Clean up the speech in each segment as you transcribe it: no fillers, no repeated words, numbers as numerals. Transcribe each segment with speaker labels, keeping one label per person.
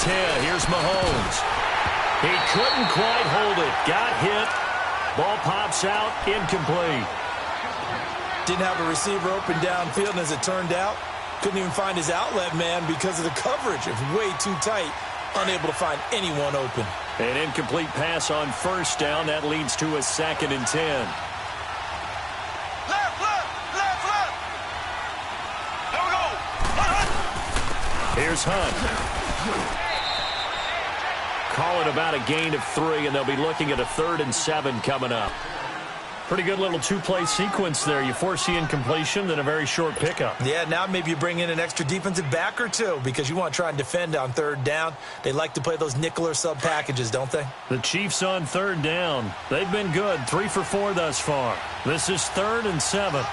Speaker 1: 10. Here's Mahomes. He couldn't quite hold it. Got hit. Ball pops out. Incomplete.
Speaker 2: Didn't have a receiver open downfield, and as it turned out, couldn't even find his outlet man because of the coverage. It was way too tight. Unable to find anyone open.
Speaker 1: An incomplete pass on first down. That leads to a 2nd and 10. Here's Hunt. Call it about a gain of 3, and they'll be looking at a 3rd and 7 coming up. Pretty good little two-play sequence there. You force the incompletion, then a very short pickup.
Speaker 2: Yeah, now maybe you bring in an extra defensive back or two because you want to try and defend on 3rd down. They like to play those nickel or sub packages, don't they?
Speaker 1: The Chiefs on 3rd down. They've been good, 3 for 4 thus far. This is 3rd and 7.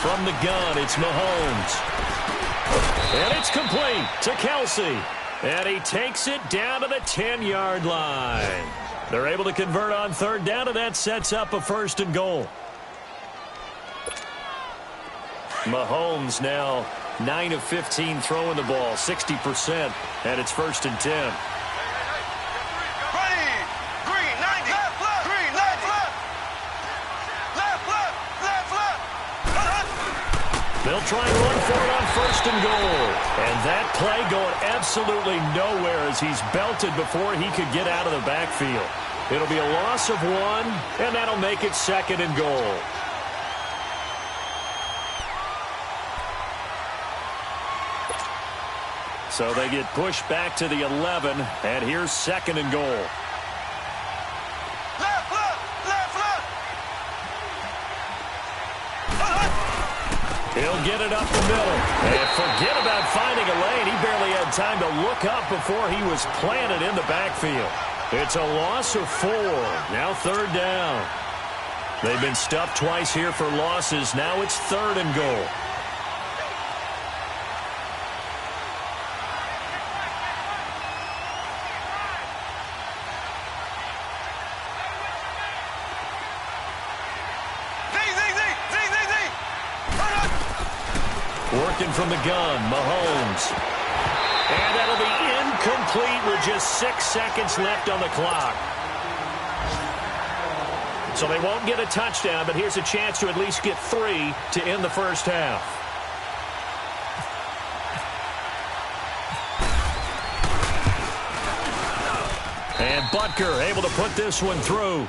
Speaker 1: From the gun, it's Mahomes. And it's complete to Kelsey. And he takes it down to the 10-yard line. They're able to convert on 3rd down, and that sets up a 1st and goal. Mahomes now 9 of 15 throwing the ball, 60%, and it's 1st and 10. They'll try and run for it on 1st and goal. And that play going absolutely nowhere as he's belted before he could get out of the backfield. It'll be a loss of 1, and that'll make it 2nd and goal. So they get pushed back to the 11, and here's 2nd and goal. He'll get it up the middle. And forget about finding a lane. He barely had time to look up before he was planted in the backfield. It's a loss of 4. Now 3rd down. They've been stuffed twice here for losses. Now it's 3rd and goal. Working from the gun, Mahomes. And that'll be incomplete with just 6 seconds left on the clock. So they won't get a touchdown, but here's a chance to at least get 3 to end the first half. And Butker able to put this one through.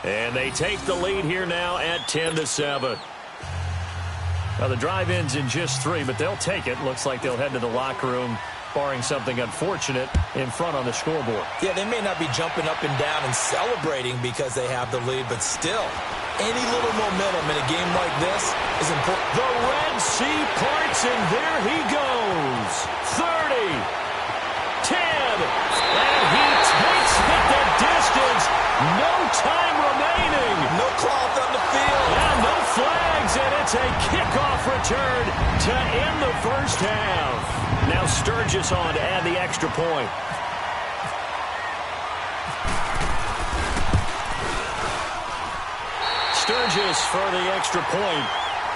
Speaker 1: And they take the lead here now at 10-7. Now, the drive ends in just 3, but they'll take it. Looks like they'll head to the locker room, barring something unfortunate, in front on the scoreboard.
Speaker 2: Yeah, they may not be jumping up and down and celebrating because they have the lead, but still, any little momentum in a game like this is important.
Speaker 1: The Red Sea parts, and there he goes. 30, 10, and he takes it the distance. No time remaining.
Speaker 2: No cloth on the field.
Speaker 1: Yeah, no flags, and it's a kickoff return to end the first half. Now Sturgis on to add the extra point. Sturgis for the extra point.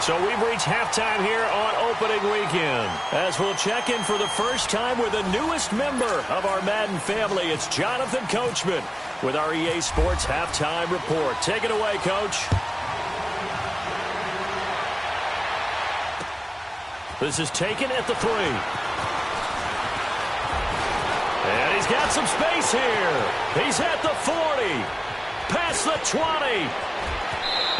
Speaker 1: So we've reached halftime here on opening weekend. As we'll check in for the first time with the newest member of our Madden family, it's Jonathan Coachman with our EA Sports Halftime Report. Take it away, Coach. This is taken at the 3. And he's got some space here. He's at the 40. Past the 20.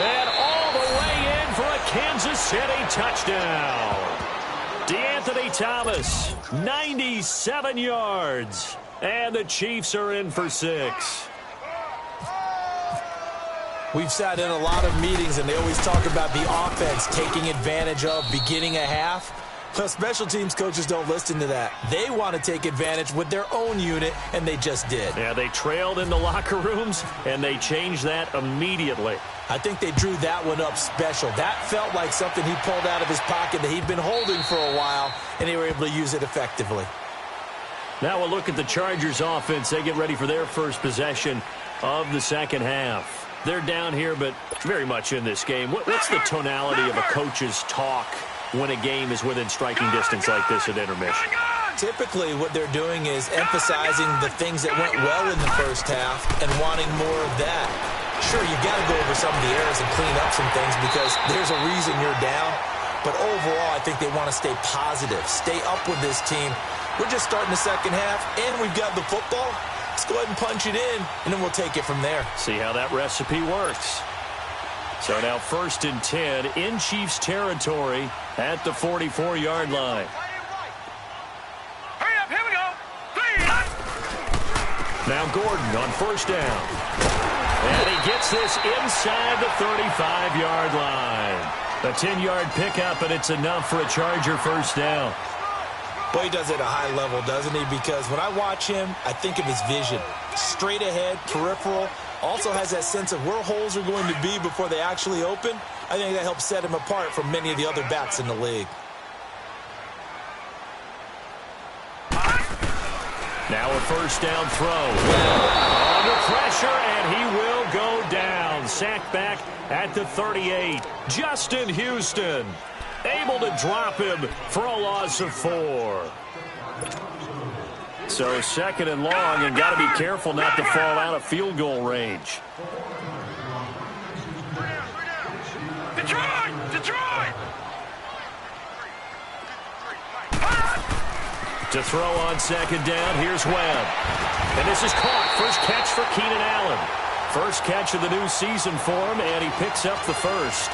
Speaker 1: And all the way in for a Kansas City touchdown. DeAnthony Thomas, 97 yards. And the Chiefs are in for 6.
Speaker 2: We've sat in a lot of meetings, and they always talk about the offense taking advantage of beginning a half. Well, special teams coaches don't listen to that. They want to take advantage with their own unit, and they just did.
Speaker 1: Yeah, they trailed in the locker rooms, and they changed that immediately.
Speaker 2: I think they drew that one up special. That felt like something he pulled out of his pocket that he'd been holding for a while, and they were able to use it effectively.
Speaker 1: Now we'll look at the Chargers offense. They get ready for their first possession of the second half. They're down here, but very much in this game. What's the tonality of a coach's talk when a game is within striking distance like this at intermission?
Speaker 2: Typically, what they're doing is emphasizing the things that went well in the first half and wanting more of that. Sure, you've got to go over some of the errors and clean up some things because there's a reason you're down. But overall, I think they want to stay positive, stay up with this team. We're just starting the second half, and we've got the football. Let's go ahead and punch it in, and then we'll take it from there.
Speaker 1: See how that recipe works. So now 1st and 10 in Chiefs territory at the 44-yard line.
Speaker 3: Hurry up, here we go.
Speaker 1: Now Gordon on 1st down. And he gets this inside the 35-yard line. A 10-yard pickup, and it's enough for a Charger 1st down.
Speaker 2: Boy, he does it at a high level, doesn't he? Because when I watch him, I think of his vision. Straight ahead, peripheral. Also has that sense of where holes are going to be before they actually open. I think that helps set him apart from many of the other backs in the league.
Speaker 1: Now a 1st down throw. Under pressure, and he will go down. Sacked back at the 38. Justin Houston able to drop him for a loss of 4. So 2nd and long, and got to be careful not to fall out of field goal range.
Speaker 3: Detroit!
Speaker 1: To throw on 2nd down, here's Webb. And this is caught. First catch for Keenan Allen. First catch of the new season for him, and he picks up the 1st.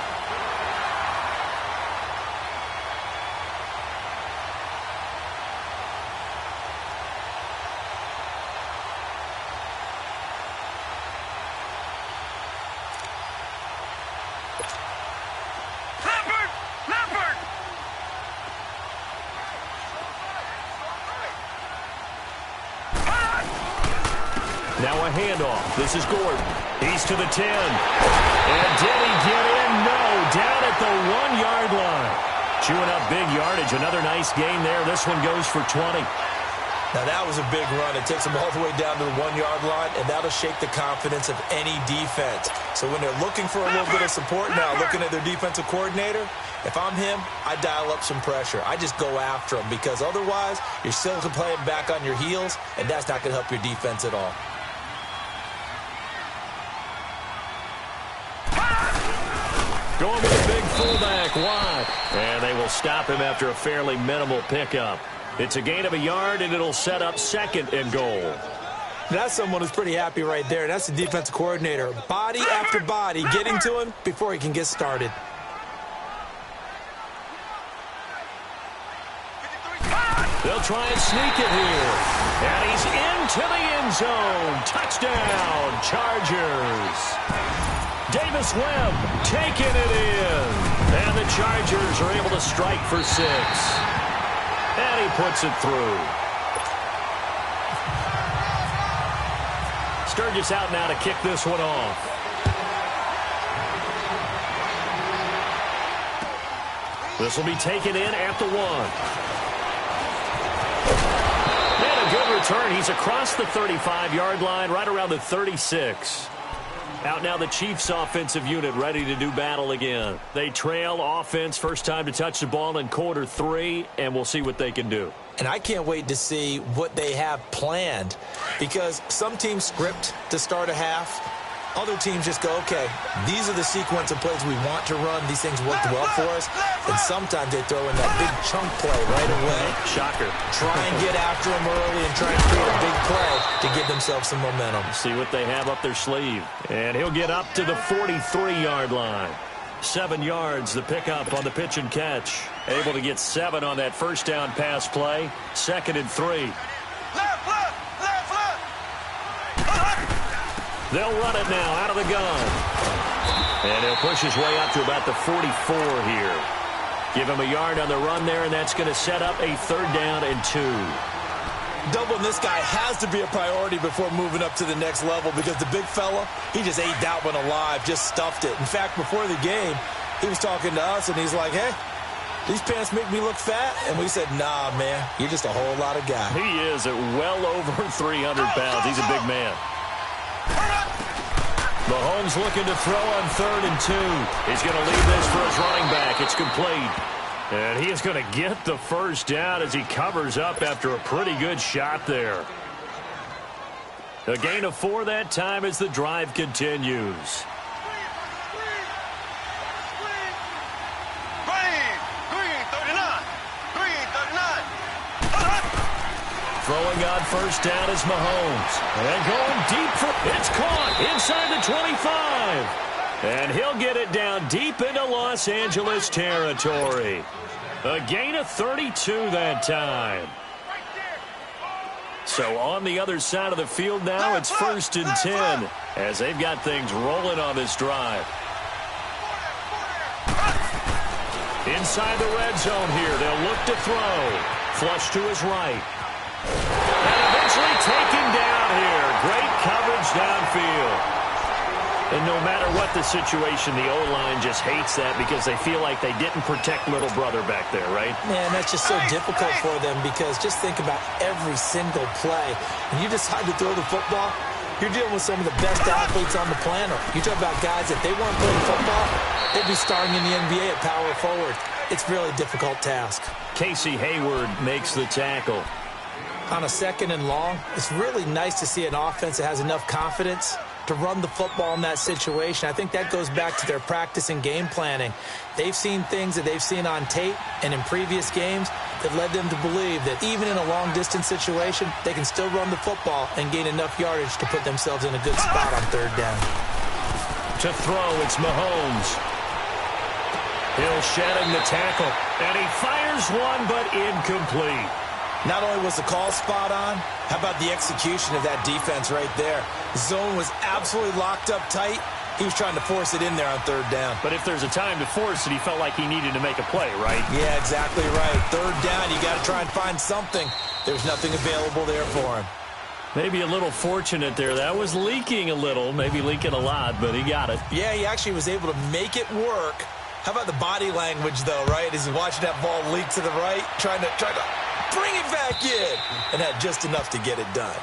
Speaker 1: Now a handoff. This is Gordon. He's to the 10. And did he get in? No. Down at the 1-yard line. Chewing up big yardage. Another nice gain there. This one goes for 20.
Speaker 2: Now, that was a big run. It takes them all the way down to the 1-yard line, and that'll shake the confidence of any defense. So when they're looking for a little bit of support now, looking at their defensive coordinator, if I'm him, I dial up some pressure. I just go after them because otherwise you're still playing back on your heels, and that's not going to help your defense at all.
Speaker 1: Going with a big fullback wide. And they will stop him after a fairly minimal pickup. It's a gain of a yard, and it'll set up 2nd and goal.
Speaker 2: That's someone who's pretty happy right there. That's the defensive coordinator. Body after body, getting to him before he can get started.
Speaker 1: They'll try and sneak it here. And he's into the end zone. Touchdown, Chargers. Davis Webb taking it in. And the Chargers are able to strike for 6. And he puts it through. Sturgis out now to kick this one off. This will be taken in at the 1. And a good return. He's across the 35-yard line, right around the 36. Out now the Chiefs offensive unit ready to do battle again. They trail offense, first time to touch the ball in quarter 3, and we'll see what they can do.
Speaker 2: And I can't wait to see what they have planned because some teams script to start a half. Other teams just go, okay, these are the sequence of plays we want to run. These things worked well for us. And sometimes they throw in that big chunk play right away.
Speaker 1: Shocker.
Speaker 2: Try and get after them early and try and create a big play to give themselves some momentum.
Speaker 1: See what they have up their sleeve. And he'll get up to the 43-yard line. 7 yards, the pickup on the pitch and catch. Able to get 7 on that first down pass play. 2nd and 3. They'll run it now out of the gun. And he'll push his way up to about the 44 here. Give him a yard on the run there, and that's going to set up a 3rd down and 2.
Speaker 2: Doubling this guy has to be a priority before moving up to the next level because the big fella, he just ate that one alive, just stuffed it. In fact, before the game, he was talking to us, and he's like, hey, these pants make me look fat. And we said, nah, man, you're just a whole lot of guy.
Speaker 1: He is at well over 300 pounds. He's a big man. Mahomes looking to throw on 3rd and 2. He's going to leave this for his running back. It's complete. And he is going to get the first down as he covers up after a pretty good shot there. A gain of 4 that time as the drive continues. Throwing on first down is Mahomes. And going deep for it's caught inside the 25. And he'll get it down deep into Los Angeles territory. A gain of 32 that time. So on the other side of the field now, it's 1st and 10 as they've got things rolling on this drive. Inside the red zone here, they'll look to throw. Flush to his right. And eventually taken down here. Great coverage downfield. And no matter what the situation, the O-line just hates that because they feel like they didn't protect little brother back there, right?
Speaker 2: Man, that's just so difficult for them because just think about every single play. When you decide to throw the football, you're dealing with some of the best athletes on the planet. You talk about guys, if they weren't playing football, they'd be starring in the NBA at power forward. It's really a difficult task.
Speaker 1: Casey Hayward makes the tackle.
Speaker 2: On a 2nd and long, it's really nice to see an offense that has enough confidence to run the football in that situation. I think that goes back to their practice and game planning. They've seen things that they've seen on tape and in previous games that led them to believe that even in a long-distance situation, they can still run the football and gain enough yardage to put themselves in a good spot on 3rd down.
Speaker 1: To throw, it's Mahomes. Hill shedding the tackle, and he fires one, but incomplete.
Speaker 2: Not only was the call spot on, how about the execution of that defense right there? The zone was absolutely locked up tight. He was trying to force it in there on 3rd down.
Speaker 1: But if there's a time to force it, he felt like he needed to make a play, right?
Speaker 2: Yeah, exactly right. 3rd down, you got to try and find something. There's nothing available there for him.
Speaker 1: Maybe a little fortunate there. That was leaking a little, maybe leaking a lot, but he got it.
Speaker 2: Yeah, he actually was able to make it work. How about the body language, though, right? As he's watching that ball leak to the right, trying to bring it back in, and had just enough to get it done.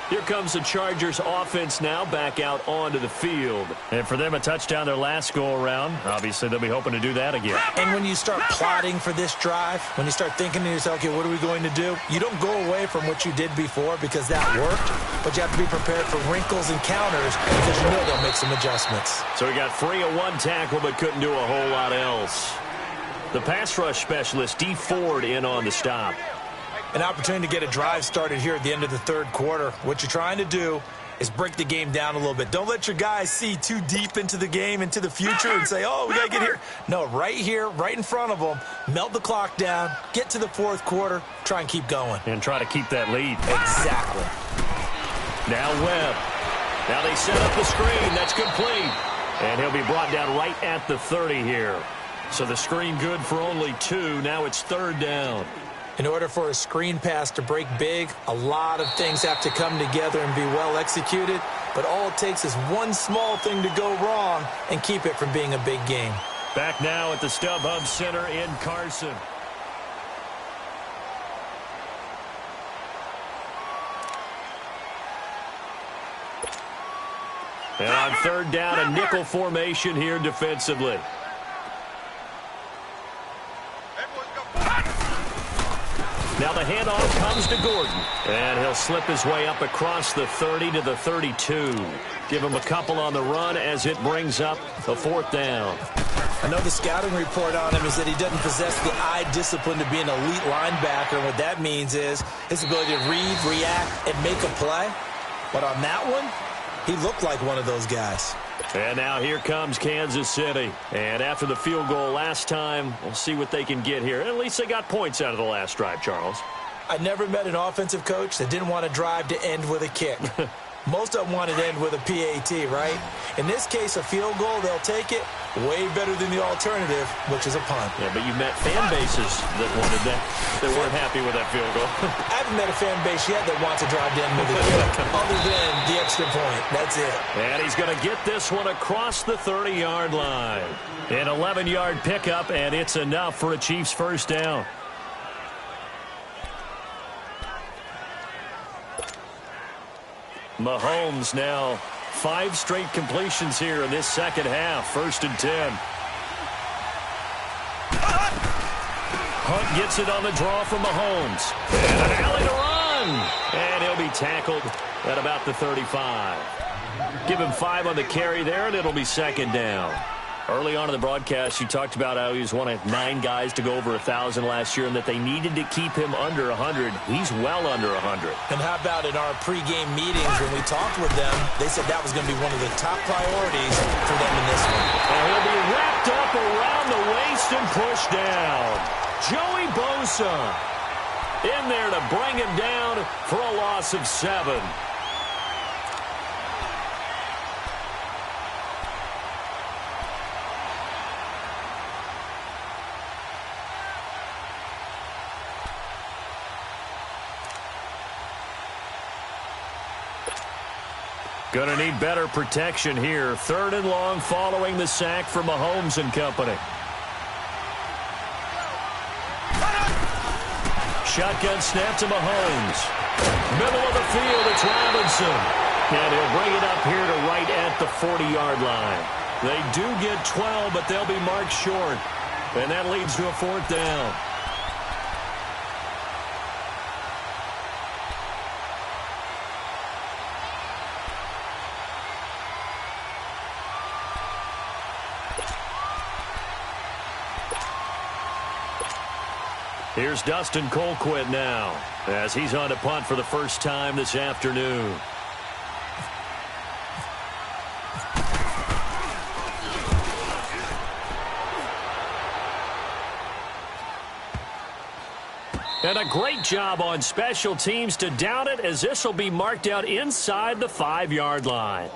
Speaker 1: Here comes the Chargers offense now back out onto the field. And for them, a touchdown their last go-around. Obviously, they'll be hoping to do that again.
Speaker 2: And when you start plotting for this drive, when you start thinking to yourself, okay, what are we going to do? You don't go away from what you did before because that worked, but you have to be prepared for wrinkles and counters because you know they'll make some adjustments.
Speaker 1: So he got free of 1 tackle but couldn't do a whole lot else. The pass rush specialist, D. Ford, in on the stop.
Speaker 2: An opportunity to get a drive started here at the end of the 3rd quarter. What you're trying to do is break the game down a little bit. Don't let your guys see too deep into the game, into the future, and say, oh, we got to get here. No, right here, right in front of them, melt the clock down, get to the 4th quarter, try and keep going.
Speaker 1: And try to keep that lead.
Speaker 2: Exactly.
Speaker 1: Now Webb. Now they set up the screen. That's complete. And he'll be brought down right at the 30 here. So the screen good for only 2. Now it's 3rd down.
Speaker 2: In order for a screen pass to break big, a lot of things have to come together and be well executed. But all it takes is one small thing to go wrong and keep it from being a big game.
Speaker 1: Back now at the StubHub Center in Carson. And on 3rd down, a nickel formation here defensively. Now the handoff comes to Gordon. And he'll slip his way up across the 30 to the 32. Give him a couple on the run as it brings up the 4th down.
Speaker 2: I know the scouting report on him is that he doesn't possess the eye discipline to be an elite linebacker. And what that means is his ability to read, react, and make a play. But on that one, he looked like one of those guys.
Speaker 1: And now here comes Kansas City. And after the field goal last time, we'll see what they can get here. At least they got points out of the last drive, Charles.
Speaker 2: I never met an offensive coach that didn't want to drive to end with a kick. Most of them wanted to end with a PAT, right? In this case, a field goal, they'll take it. Way better than the alternative, which is a punt.
Speaker 1: Yeah, but you met fan bases that wanted that. They weren't happy with that field goal.
Speaker 2: I haven't met a fan base yet that wants to drive to end with a kick, other than the extra point. That's it.
Speaker 1: And he's going to get this one across the 30-yard line. An 11-yard pickup, and it's enough for a Chiefs first down. Mahomes now 5 straight completions here in this second half. 1st and 10. Hunt gets it on the draw from Mahomes. And an alley to run. And he'll be tackled at about the 35. Give him 5 on the carry there, and it'll be second down. Early on in the broadcast, you talked about how he was one of 9 guys to go over 1,000 last year and that they needed to keep him under 100. He's well under 100.
Speaker 2: And how about in our pregame meetings when we talked with them, they said that was going to be one of the top priorities for them in this one.
Speaker 1: And he'll be wrapped up around the waist and pushed down. Joey Bosa in there to bring him down for a loss of 7. Going to need better protection here. 3rd and long following the sack from Mahomes and company. Shotgun snap to Mahomes. Middle of the field, it's Robinson. And he'll bring it up here to right at the 40-yard line. They do get 12, but they'll be marked short. And that leads to a 4th down. Here's Dustin Colquitt now, as he's on to punt for the first time this afternoon. And a great job on special teams to down it, as this will be marked out inside the 5-yard line.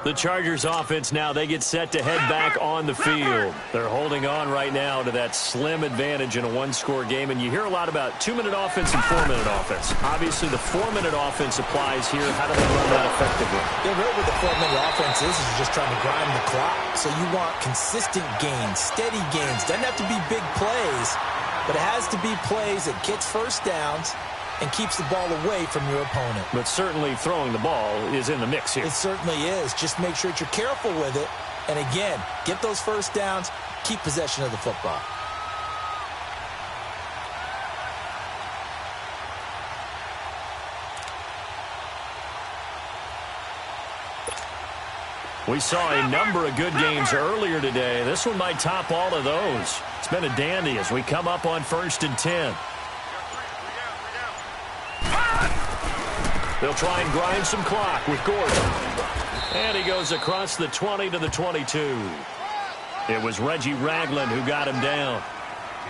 Speaker 1: The Chargers offense now, they get set to head back on the field. They're holding on right now to that slim advantage in a 1-score game. And you hear a lot about 2-minute offense and 4-minute offense. Obviously, the 4-minute offense applies here. How do they run that effectively?
Speaker 2: Yeah, really what the 4-minute offense is just trying to grind the clock. So you want consistent gains, steady gains. Doesn't have to be big plays, but it has to be plays that gets first downs and keeps the ball away from your opponent.
Speaker 1: But certainly throwing the ball is in the mix here.
Speaker 2: It certainly is. Just make sure that you're careful with it. And again, get those first downs, keep possession of the football.
Speaker 1: We saw a number of good games earlier today. This one might top all of those. It's been a dandy as we come up on 1st and 10. They'll try and grind some clock with Gordon. And he goes across the 20 to the 22. It was Reggie Ragland who got him down.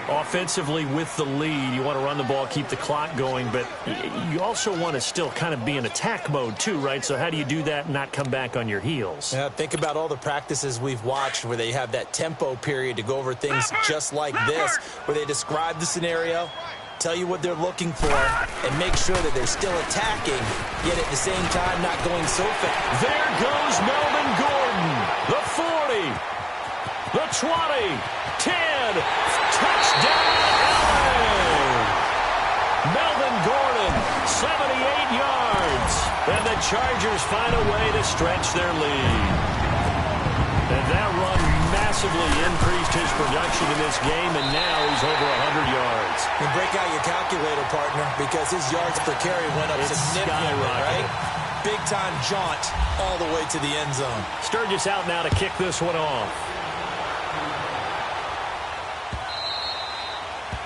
Speaker 1: Offensively with the lead, you want to run the ball, keep the clock going, but you also want to still kind of be in attack mode too, right? So how do you do that and not come back on your heels?
Speaker 2: Yeah, think about all the practices we've watched where they have that tempo period to go over things just like this, where they describe the scenario, tell you what they're looking for, and make sure that they're still attacking, yet at the same time not going so fast.
Speaker 1: There goes Melvin Gordon. The 40. The 20. 10. Touchdown, LA. Melvin Gordon, 78 yards. And the Chargers find a way to stretch their lead. And that run massively increased his production in this game, and now he's over 100 yards.
Speaker 2: And break out your calculator, partner, because his yards per carry went up significantly, right? Big-time jaunt all the way to the end zone.
Speaker 1: Sturgis out now to kick this one off.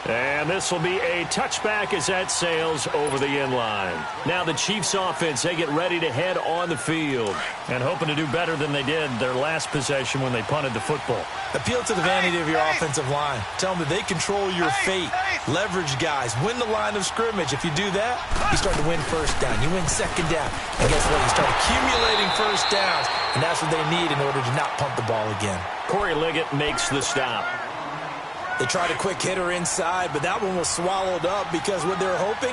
Speaker 1: And this will be a touchback as that sails over the end line. Now the Chiefs offense, they get ready to head on the field and hoping to do better than they did their last possession when they punted the football.
Speaker 2: Appeal to the vanity of your offensive line. Tell them that they control your fate. Leverage guys. Win the line of scrimmage. If you do that, you start to win first down. You win second down. And guess what? You start accumulating first downs. And that's what they need in order to not punt the ball again.
Speaker 1: Corey Liggett makes the stop.
Speaker 2: They tried a quick hitter inside, but that one was swallowed up because what they're hoping,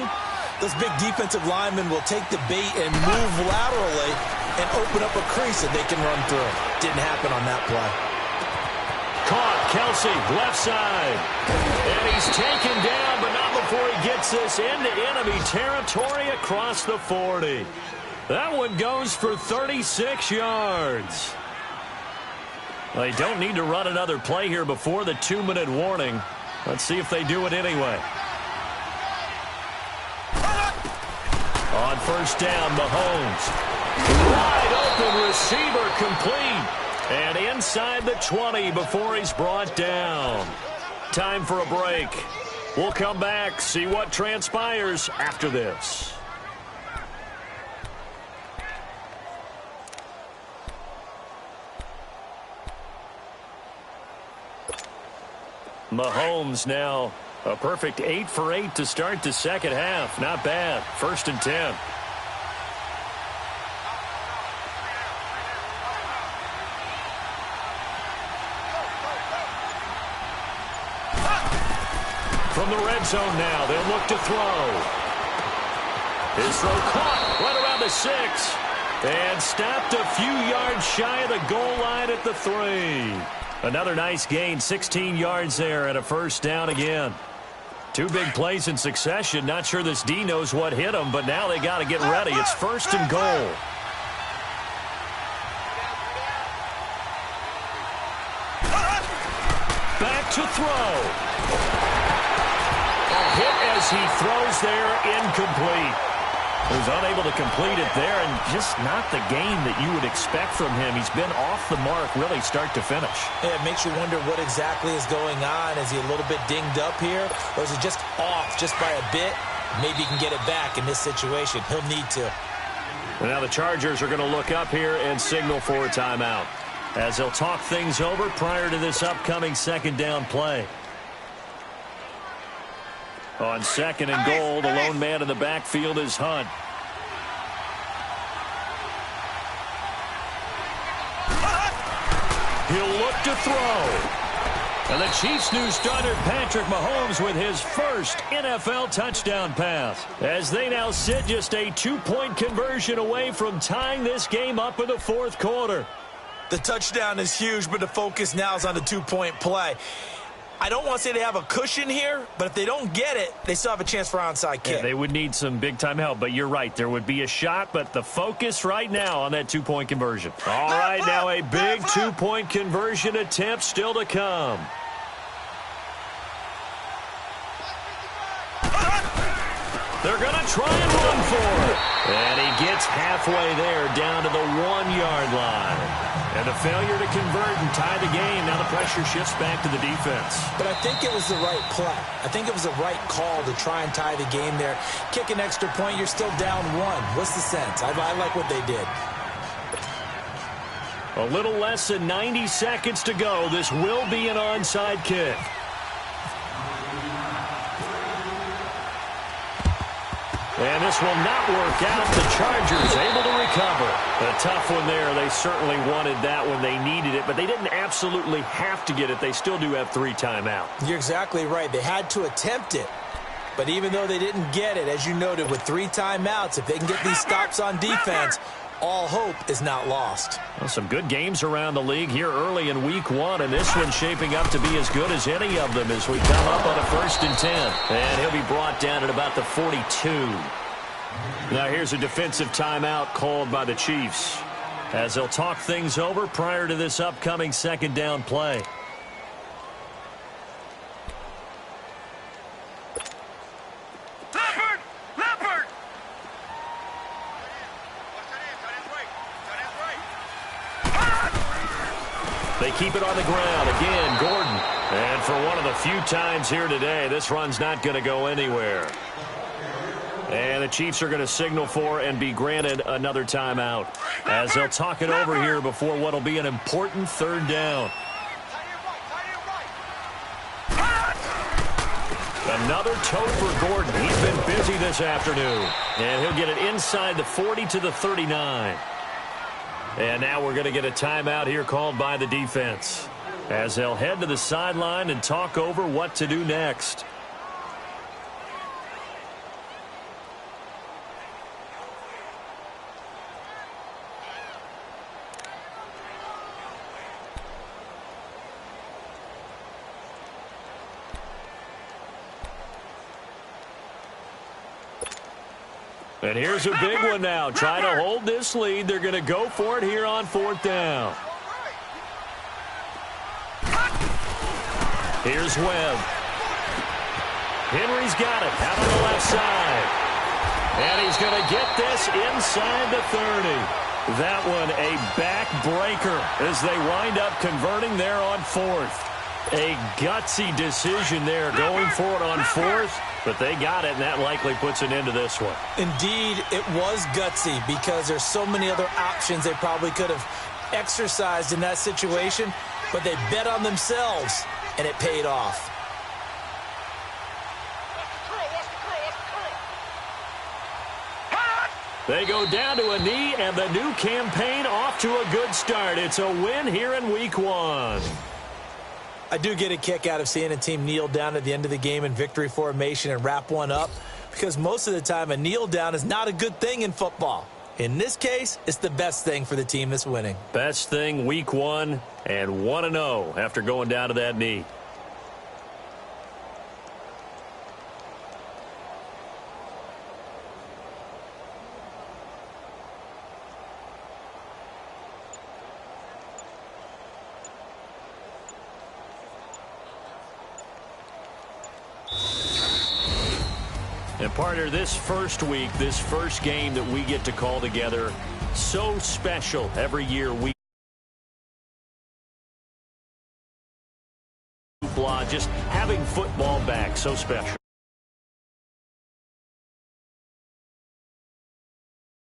Speaker 2: those big defensive linemen will take the bait and move laterally and open up a crease that they can run through. Didn't happen on that play.
Speaker 1: Caught, Kelsey, left side. And he's taken down, but not before he gets this into enemy territory across the 40. That one goes for 36 yards. They don't need to run another play here before the 2-minute warning. Let's see if they do it anyway. On first down, Mahomes. Wide open receiver complete. And inside the 20 before he's brought down. Time for a break. We'll come back, see what transpires after this. Mahomes now a perfect 8 for 8 to start the second half. Not bad. 1st and 10. From the red zone now, they'll look to throw. His throw caught right around the 6. And stopped a few yards shy of the goal line at the 3. Another nice gain, 16 yards there and a first down again. 2 big plays in succession. Not sure this D knows what hit him, but now they got to get ready. It's 1st and goal. Back to throw. A hit as he throws there, incomplete. He was unable to complete it there, and just not the game that you would expect from him. He's been off the mark really start to finish.
Speaker 2: Yeah, it makes you wonder what exactly is going on. Is he a little bit dinged up here, or is it just off just by a bit? Maybe he can get it back in this situation. He'll need to.
Speaker 1: And now the Chargers are going to look up here and signal for a timeout, as they'll talk things over prior to this upcoming second down play. On 2nd and goal, the lone man in the backfield is Hunt. He'll look to throw. And the Chiefs' new starter, Patrick Mahomes, with his first NFL touchdown pass, as they now sit just a 2-point conversion away from tying this game up in the 4th quarter.
Speaker 2: The touchdown is huge, but the focus now is on the 2-point play. I don't want to say they have a cushion here, but if they don't get it, they still have a chance for onside kick.
Speaker 1: Yeah, they would need some big-time help, but you're right. There would be a shot, but the focus right now on that 2-point conversion. All right, now a big 2-point conversion attempt still to come. They're going to try and run for it. And he gets halfway there down to the 1-yard line. And a failure to convert and tie the game. Now the pressure shifts back to the defense.
Speaker 2: But I think it was the right play. I think it was the right call to try and tie the game there. Kick an extra point, you're still down 1. What's the sense? I like what they did.
Speaker 1: A little less than 90 seconds to go. This will be an onside kick. And this will not work out. The Chargers able to recover. A tough one there. They certainly wanted that when they needed it, but they didn't absolutely have to get it. They still do have 3 timeouts.
Speaker 2: You're exactly right. They had to attempt it. But even though they didn't get it, as you noted, with 3 timeouts, if they can get these stops on defense, all hope is not lost.
Speaker 1: Well, some good games around the league here early in week 1, and this one's shaping up to be as good as any of them as we come up on a 1st and 10. And he'll be brought down at about the 42. Now here's a defensive timeout called by the Chiefs, as they'll talk things over prior to this upcoming second down play. They keep it on the ground. Again, Gordon. And for one of the few times here today, this run's not going to go anywhere. And the Chiefs are going to signal for and be granted another timeout, as they'll talk it over here before what will be an important 3rd down. Another toe for Gordon. He's been busy this afternoon. And he'll get it inside the 40 to the 39. And now we're going to get a timeout here called by the defense, as they'll head to the sideline and talk over what to do next. And here's a big one now. Trying to hold this lead. They're going to go for it here on 4th down. Here's Webb. Henry's got it out on the left side. And he's going to get this inside the 30. That one a backbreaker as they wind up converting there on fourth. A gutsy decision there going for it on fourth, but they got it, and that likely puts an end to this one.
Speaker 2: Indeed, it was gutsy because there's so many other options they probably could have exercised in that situation, but they bet on themselves, and it paid off.
Speaker 1: They go down to a knee, and the new campaign off to a good start. It's a win here in Week 1.
Speaker 2: I do get a kick out of seeing a team kneel down at the end of the game in victory formation and wrap one up, because most of the time a kneel down is not a good thing in football. In this case, it's the best thing for the team that's winning.
Speaker 1: Best thing Week 1 and 1-0 after going down to that knee. And partner, this first week, this first game that we get to call together, so special every year. Just having football back, so special.